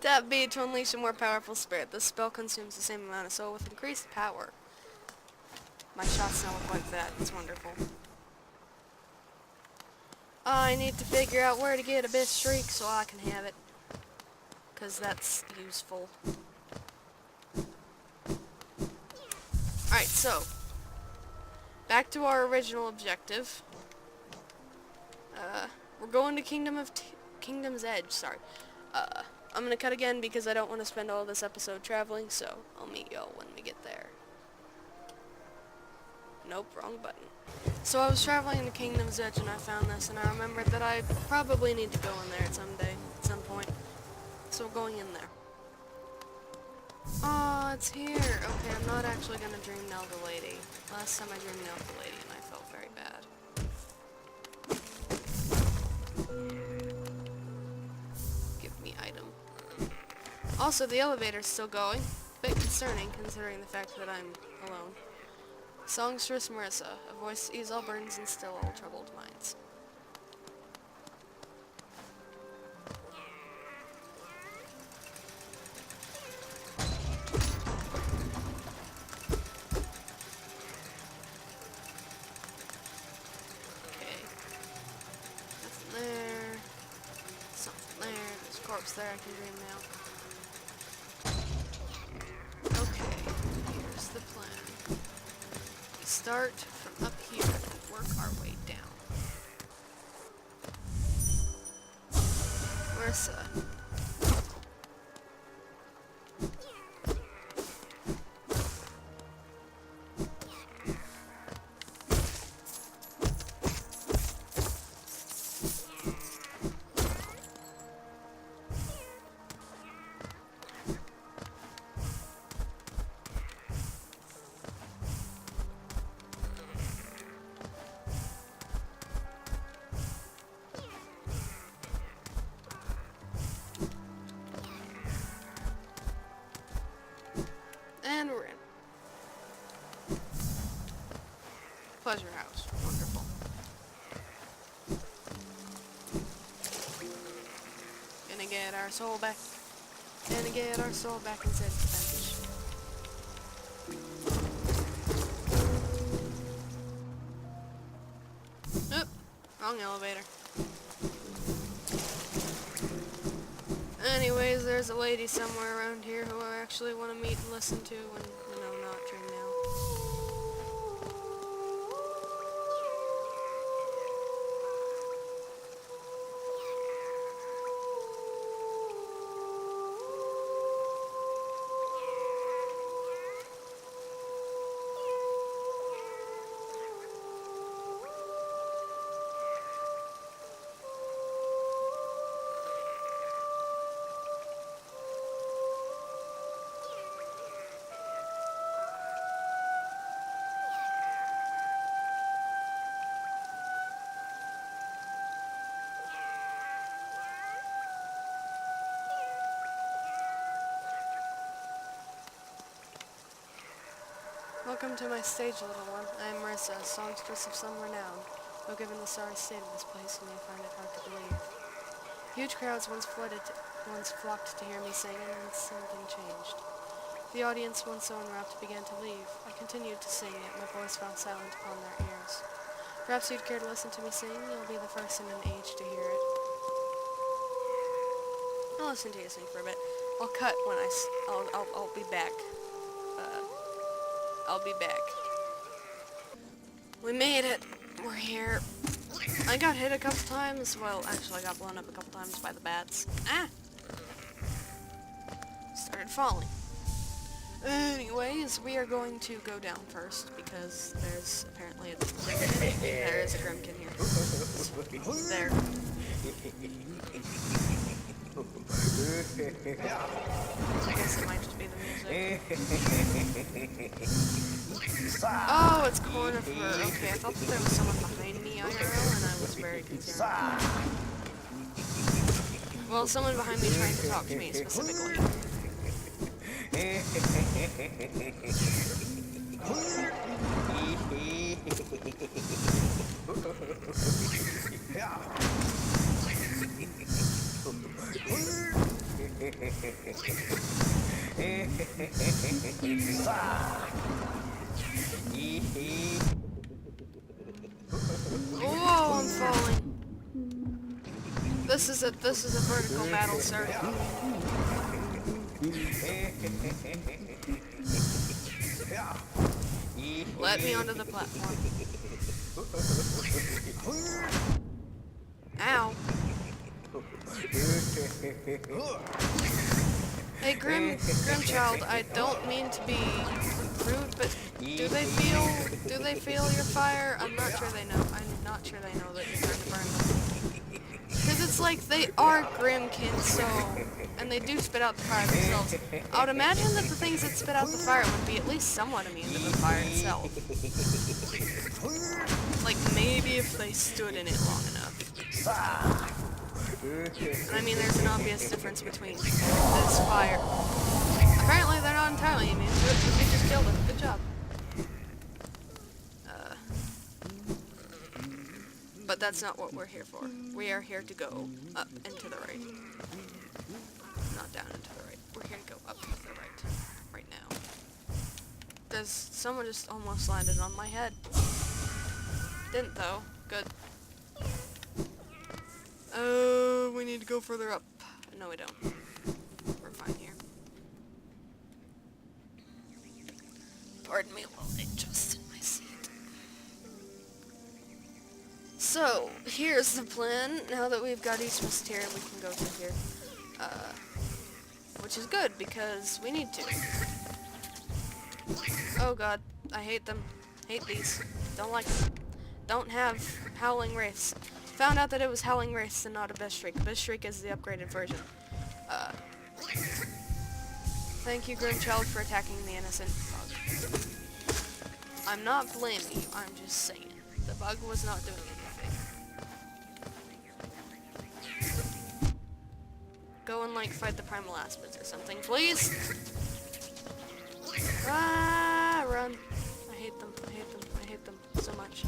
Tap B to unleash a more powerful spirit. This spell consumes the same amount of soul with increased power. My shots now look like that. It's wonderful. I need to figure out where to get Abyss Shriek so I can have it. Because that's useful. Alright, so. Back to our original objective. We're going to Kingdom's Edge, sorry. I'm gonna cut again because I don't want to spend all this episode traveling, so I'll meet y'all when we get there. Nope, wrong button. So I was traveling to Kingdom's Edge and I found this, and I remembered that I probably need to go in there at some point. So we're going in there. Oh, it's here. Okay, I'm not actually gonna dream Nelda Lady. Last time I dreamed Nelda Lady and I felt very bad. Give me item. Also, the elevator's still going. Bit concerning, considering the fact that I'm alone. Songstress Marissa. A voice to ease all burdens and still all troubled minds. Okay. Nothing there. Something there. There's a corpse there I can dream now. Okay, here's the plan. We start from up here and work our way down. Marissa. Pleasure house. Wonderful. Gonna get our soul back. Gonna get our soul back inside the bench. Oop! Wrong elevator. Anyways, there's a lady somewhere around here who I actually want to meet and listen to and, you know, not dream now. Welcome to my stage, little one. I am Marissa, a songstress of some renown. Though given the sorry state of this place, you may find it hard to believe. Huge crowds once flocked to hear me sing, and then something changed. The audience, once so enwrapped, began to leave. I continued to sing, yet my voice fell silent upon their ears. Perhaps you'd care to listen to me sing. You'll be the first in an age to hear it. I'll listen to you sing for a bit. I'll cut when I'll be back. I'll be back. We made it. We're here. I got hit a couple times. Well, actually, I got blown up a couple times by the bats. Ah! Started falling. Anyways, we are going to go down first because there's apparently a Grimkin. There is a Grimkin here. There. I guess it might just be the music. Oh, it's corner fur. Okay, I thought that there was someone behind me IRL, and I was very concerned. Well, someone behind me trying to talk to me specifically. Oh, I'm falling. This is a vertical battle, sir. Let me onto the platform. Ow. Hey, Grimchild, I don't mean to be rude, but do they feel your fire? I'm not sure they know. I'm not sure they know that you're trying to burn them. Because it's like they are Grimkin, so, and they do spit out the fire themselves. I would imagine that the things that spit out the fire would be at least somewhat immune to the fire itself. Like, maybe if they stood in it long enough. I mean, there's an obvious difference between this fire. Apparently, they're not entirely immune to it, but they just killed it. Good job. But that's not what we're here for. We are here to go up and to the right. Not down and to the right. We're here to go up and to the right. Right now. There's someone just almost landed on my head. Didn't though. Good. We need to go further up. No, we don't. We're fine here. Pardon me while I adjust in my seat. So, here's the plan. Now that we've got East West here, we can go through here. Which is good, because we need to. Oh god, I hate them. Hate these. Don't like them. Don't have Howling Wraiths. Found out that it was Howling Wraiths and not a Best Shriek. Best Shriek is the upgraded version. Thank you, Grimchild, for attacking the innocent bug. I'm not blaming you, I'm just saying. The bug was not doing anything. Go and, like, fight the primal aspids or something, please! Ah, run. I hate them, I hate them, I hate them so much.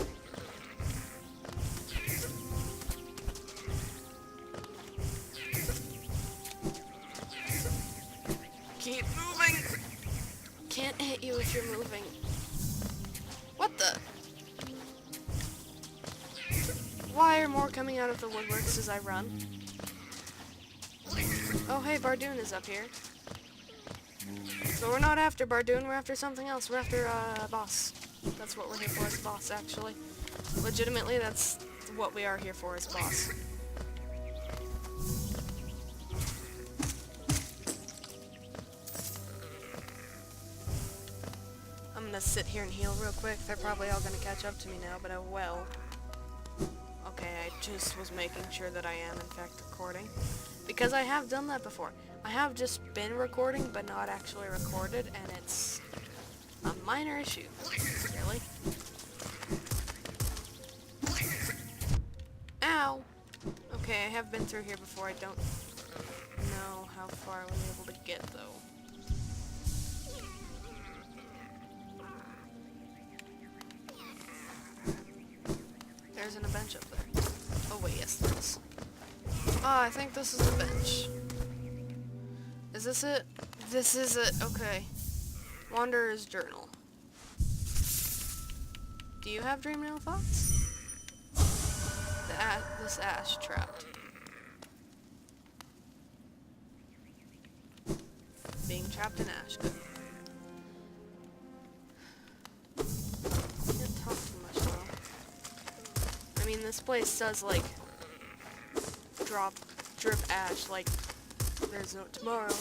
you're moving. What the? Why are more coming out of the woodworks as I run? Oh hey, Bardoon is up here. So we're not after Bardoon, we're after something else. We're after boss. That's what we're here for, is boss, actually. Legitimately, that's what we are here for, is boss. I'm gonna sit here and heal real quick. They're probably all gonna catch up to me now, but I will. Okay, I just was making sure that I am, in fact, recording. Because I have done that before. I have just been recording, but not actually recorded, and it's a minor issue. Really? Ow! Okay, I have been through here before. I don't know how far I was able to get, though. There isn't a bench up there. Oh wait, yes there is. Ah, I think this is the bench. Is this it? This is it, okay. Wanderer's Journal. Do you have dream no thoughts? This ash trapped. Being trapped in ash, good. Can't talk too much though. I mean, this place does like drip ash like there's no tomorrow.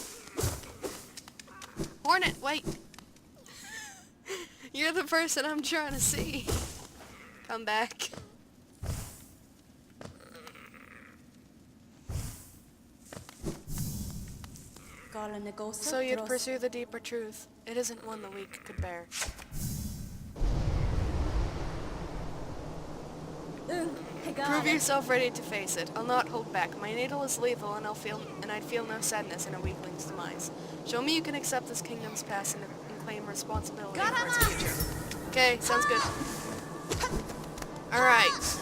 Hornet, wait! You're the person I'm trying to see. Come back. So you'd pursue the deeper truth. It isn't one the weak could bear. Prove yourself ready to face it. I'll not hold back. My needle is lethal, and I'd feel no sadness in a weakling's demise. Show me you can accept this kingdom's past and claim responsibility for its future. Okay, sounds good. Alright.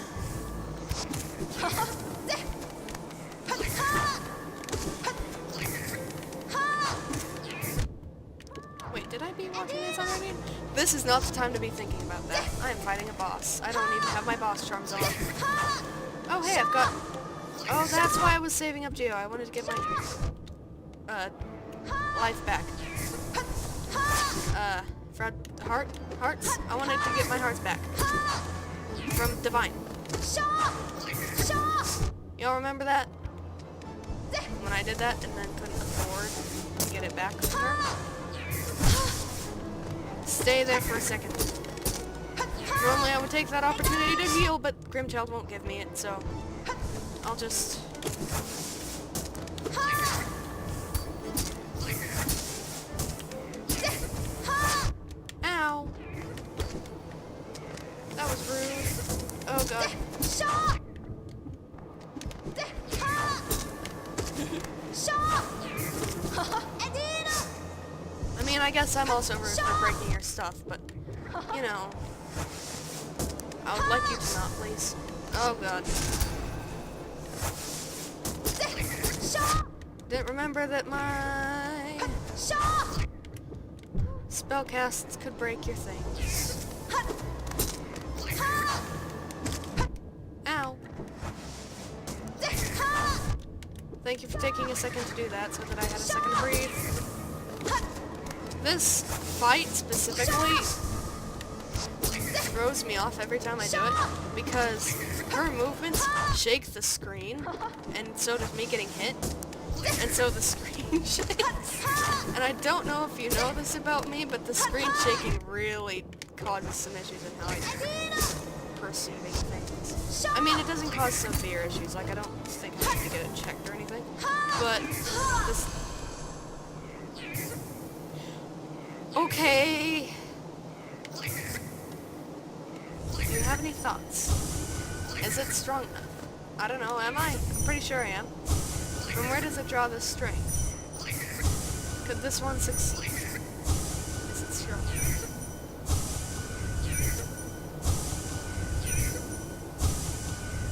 Wait, did I be watching this already? This is not the time to be thinking about that. I am fighting a boss. I don't even have my boss charms on. Oh, hey, I've got... Oh, that's why I was saving up Geo. I wanted to get my... life back. Hearts? I wanted to get my hearts back. From Divine. Y'all remember that? When I did that and then couldn't afford to get it back from her? Stay there for a second. Normally I would take that opportunity to heal, but Grimchild won't give me it, so I'll just... Ow! That was rude. Oh god. I mean, I guess I'm also rude for breaking your stuff, but, you know, I would like you to not, please. Oh god. Didn't remember that my spellcasts could break your things. Ow. Thank you for taking a second to do that so that I had a second to breathe. This fight specifically throws me off every time I do it because her movements shake the screen, and so does me getting hit, and so the screen shakes. And I don't know if you know this about me, but the screen shaking really causes some issues in how I'm perceiving things. I mean, it doesn't cause severe issues, like I don't think I need to get it checked or anything, but this... Okay. Do you have any thoughts? Is it strong enough? I don't know, am I? I'm pretty sure I am. From where does it draw this strength? Could this one succeed? Is it strong enough?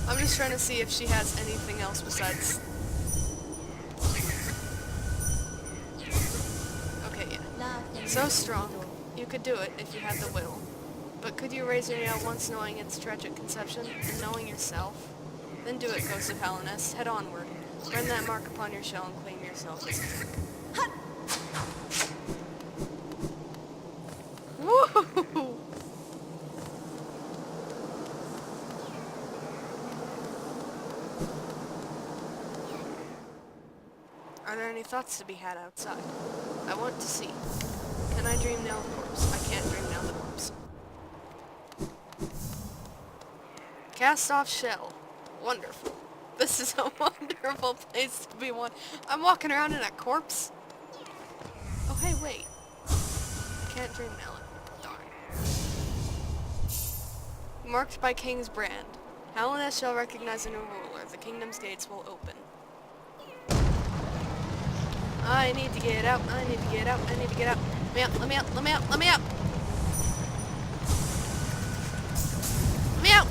I'm just trying to see if she has anything else besides... Okay, yeah. So strong. You could do it if you had the will. But could you raise your nail once knowing its tragic conception and knowing yourself? Then do it, Ghost of Hallownest. Head onward. Burn that mark upon your shell and claim yourself as king. Woo! Are there any thoughts to be had outside? I want to see. Can I dream now the corpse? I can't dream now the corpse. Cast off shell. Wonderful. This is a wonderful place to be one. I'm walking around in a corpse. Oh hey, wait. I can't dream now. Darn. Marked by King's brand. Hallownest shall recognize a new ruler. The kingdom's gates will open. I need to get out. I need to get out. I need to get out. Let me out. Let me out. Let me out. Let me out. Let me out.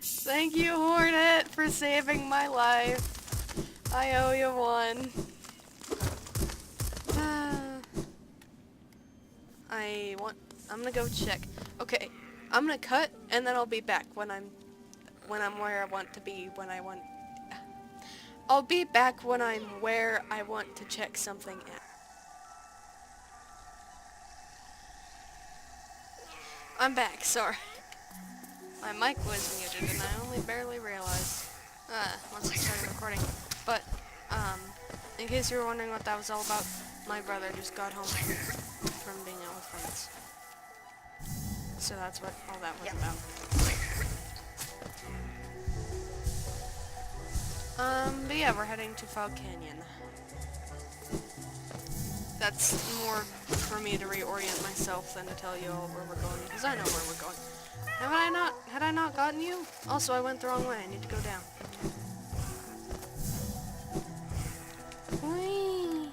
Thank you, Hornet, for saving my life. I owe you one. I'm gonna go check. Okay, I'm gonna cut, and then I'll be back when I'm where I want to be, I'll be back when I'm where I want to check something at. I'm back, sorry. My mic was muted, and I only barely realized, once I started recording. But, in case you were wondering what that was all about, my brother just got home from being out with friends. So that's what all that was about. But yeah, we're heading to Fog Canyon. That's more for me to reorient myself than to tell you all where we're going, because I know where we're going. Had I not gotten you? Also, I went the wrong way. I need to go down. Whee!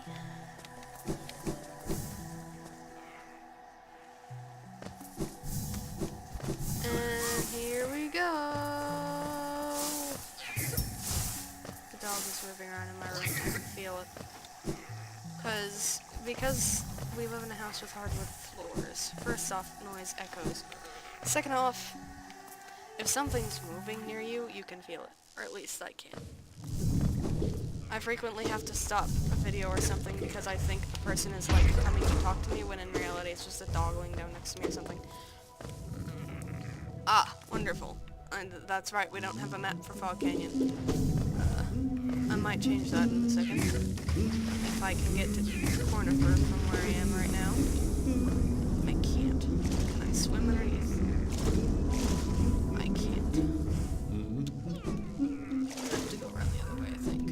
And here we go. The dog is moving around in my room. I can feel it. Because we live in a house with hardwood floors. First off, noise echoes. Second off, if something's moving near you, you can feel it. Or at least I can. I frequently have to stop a video or something because I think the person is like coming to talk to me when in reality it's just a dog laying down next to me or something. Ah, wonderful. And that's right, we don't have a map for Fog Canyon. I might change that in a second. If I can get to Cornifer from where I am right now. I can't. Can I swim underneath? I can't. I have to go around the other way, I think.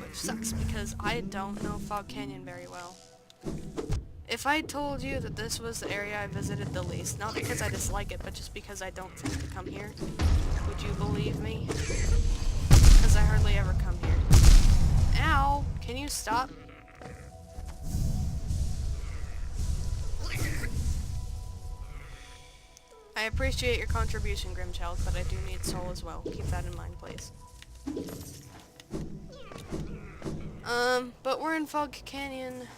Which sucks because I don't know Fog Canyon very well. If I told you that this was the area I visited the least, not because I dislike it, but just because I don't tend to come here, would you believe me? Because I hardly ever come here. Ow! Can you stop? I appreciate your contribution, Grimchild, but I do need soul as well. Keep that in mind, please. But we're in Fog Canyon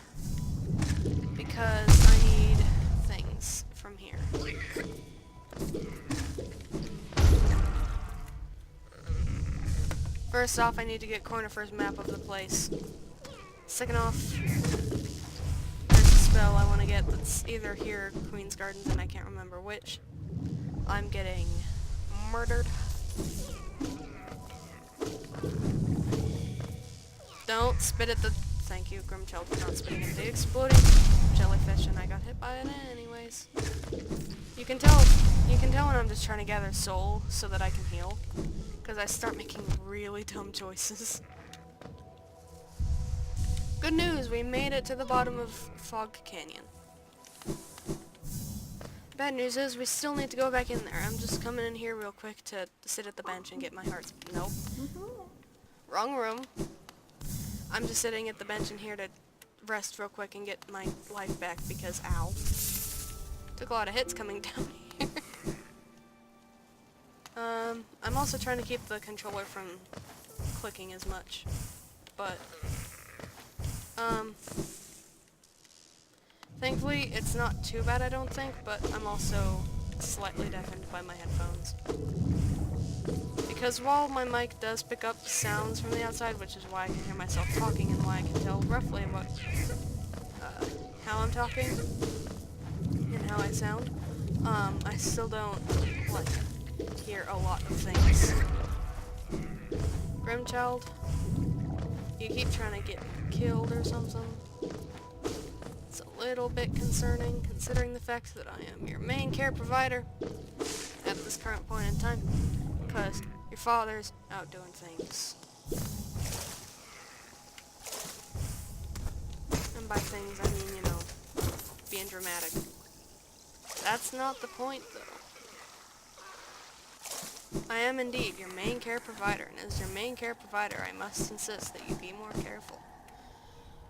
because I need things from here. First off, I need to get Cornifer's map of the place. Second off, there's a spell I want to get that's either here or Queen's Gardens, and I can't remember which. I'm getting murdered. Don't spit at the... Thank you, Grimchild, for not spitting at the exploding jellyfish, and I got hit by it anyways. You can tell when I'm just trying to gather soul so that I can heal, because I start making really dumb choices. Good news, we made it to the bottom of Fog Canyon. Bad news is we still need to go back in there. I'm just coming in here real quick to sit at the bench and get my heart. Nope. Wrong room. I'm just sitting at the bench in here to rest real quick and get my life back because, ow. Took a lot of hits coming down here. I'm also trying to keep the controller from clicking as much. But, thankfully, it's not too bad, I don't think, but I'm also slightly deafened by my headphones. Because while my mic does pick up sounds from the outside, which is why I can hear myself talking and why I can tell roughly what, how I'm talking and how I sound, I still don't, like, hear a lot of things. Grimchild, you keep trying to get killed or something. It's a little bit concerning, considering the fact that I am your main care provider at this current point in time, because your father's out doing things. And by things, I mean, you know, being dramatic. That's not the point, though. I am indeed your main care provider, and as your main care provider, I must insist that you be more careful.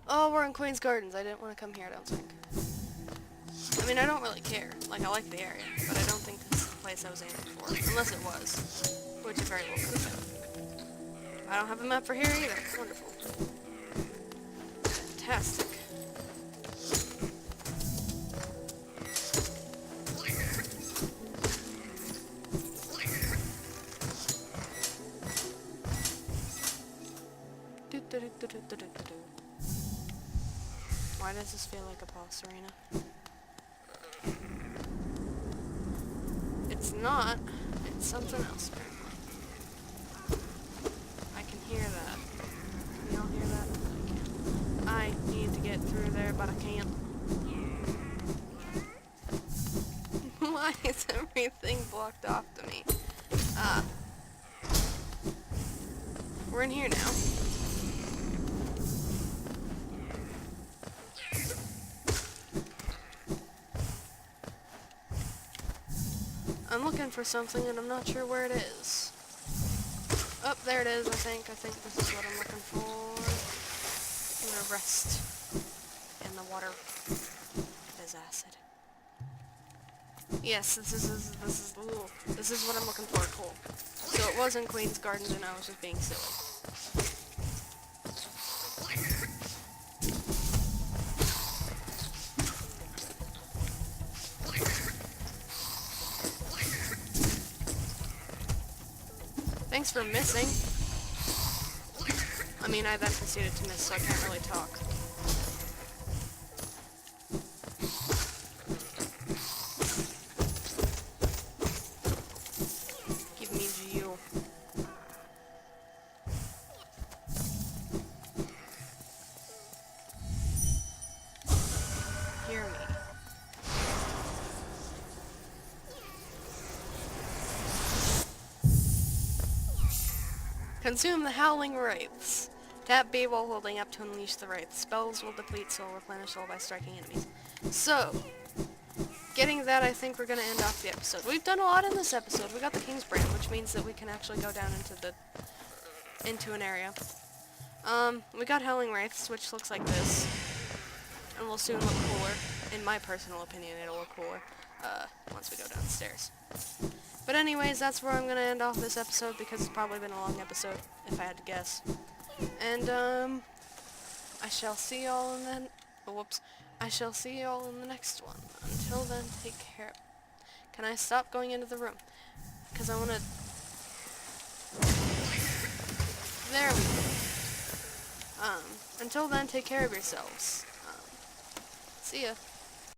Oh, we're in Queen's Gardens. I didn't want to come here, I don't think. I mean, I don't really care. Like, I like the area, but I don't think this is the place I was aiming for. Unless it was. Which it very well could have been. I don't have a map for here either. Wonderful. Fantastic. Why does this feel like a boss arena? It's not. It's something else, apparently. I can hear that. Can y'all hear that? I need to get through there, but I can't. Why is everything blocked off to me? We're in here now. I'm looking for something and I'm not sure where it is. Oh, there it is, I think. I think this is what I'm looking for. I'm gonna rest in the water. It is acid. Yes, this is what I'm looking for. Cool. So it was in Queen's Gardens and I was just being silly. Thanks for missing. I mean, I then proceeded to miss, so I can't really talk. Give me Geo. Hear me. Consume the Howling Wraiths. Tap B while holding up to unleash the Wraiths. Spells will deplete soul, replenish soul by striking enemies. So, getting that, I think we're going to end off the episode. We've done a lot in this episode. We got the King's Brand, which means that we can actually go down into an area. We got Howling Wraiths, which looks like this. And will soon look cooler. In my personal opinion, it'll look cooler, once we go downstairs. But anyways, that's where I'm going to end off this episode because it's probably been a long episode, if I had to guess. And, I shall see y'all in the... Oh, whoops. I shall see y'all in the next one. Until then, take care. Can I stop going into the room? Because I want to... There we go. Until then, take care of yourselves. See ya.